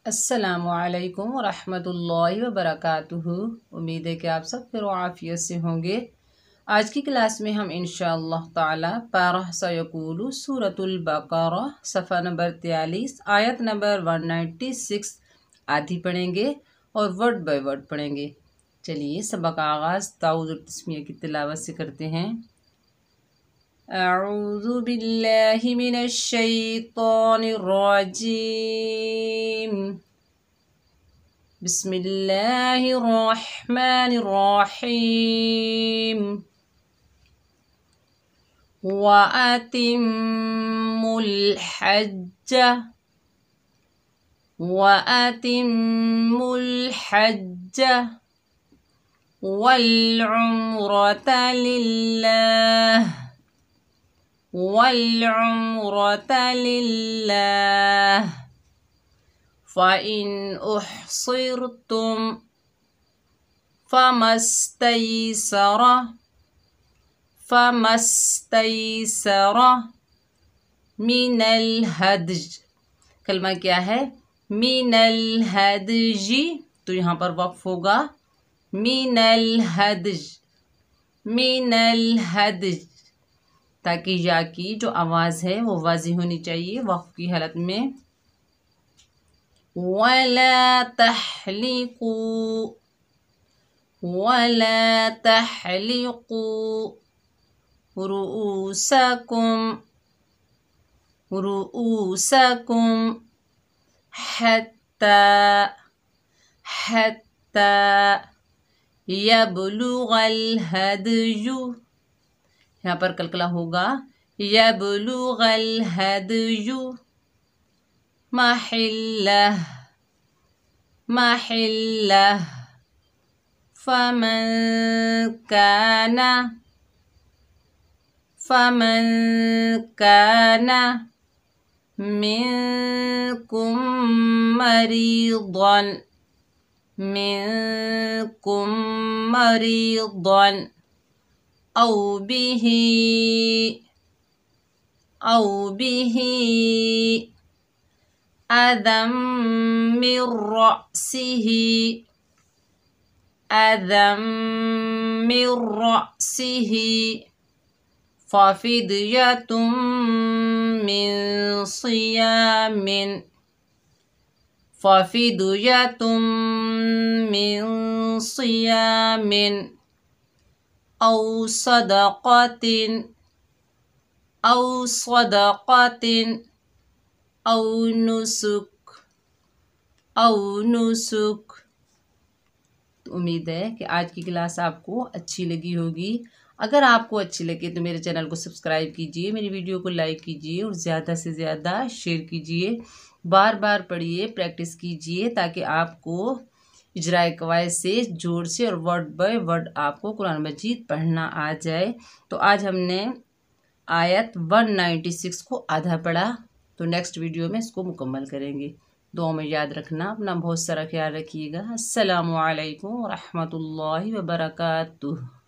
अस्सलामुअलैकुम वरहमतुल्लाहि वबरकातुहू। उम्मीद है कि आप सब खैर आफियत से होंगे। आज की क्लास में हम इंशाअल्लाह ताला पारा सयकूलु सूरतुल बकरा सफ़ा नंबर 43 आयत नंबर 196 आधी पढ़ेंगे और वर्ड बाय वर्ड पढ़ेंगे। चलिए सबक का आगाज़ ताऊज़ और तस्मीया की तिलावत से करते हैं। अऊज़ु बिल्लाहि मिनश शैतानिर रजीम। बिस्मिल्लाहिर रहमानिर रहीम। व अतिम्मुल हज्ज वल उम्रता लिल्लाह फ़इन उहसिरतुम फमस्तैसरा मिनल हदज। कलमा क्या है? मिनल हदजी, तो यहाँ पर वक्फ होगा मिनल हदज, ताकि या की जो आवाज़ है वो वाज़ी होनी चाहिए वक्फ की हालत में। वला तहलिकू रुऊसकुम हत्ता यबलुगल हदयु। यहाँ पर कलकला होगा यबलुगल हदयु महिल्लह फमन काना मिनकुम मरीदन औ बिही अदम मिर रअसिही फ़फ़िद्यतुम मिन सियामिन औ सदक़तिन औ नुसुक। तो उम्मीद है कि आज की क्लास आपको अच्छी लगी होगी। अगर आपको अच्छी लगे तो मेरे चैनल को सब्सक्राइब कीजिए, मेरी वीडियो को लाइक कीजिए और ज़्यादा से ज़्यादा शेयर कीजिए। बार बार पढ़िए, प्रैक्टिस कीजिए, ताकि आपको इजराए कवायद से, जोड़ से और वर्ड बाय वर्ड आपको कुरान मजीद पढ़ना आ जाए। तो आज हमने आयत 196 को आधा पढ़ा, तो नेक्स्ट वीडियो में इसको मुकम्मल करेंगे। दुआ में याद रखना, अपना बहुत सारा ख्याल रखिएगा। अस्सलामु अलैकुम व रहमतुल्लाहि व बरकातुहू।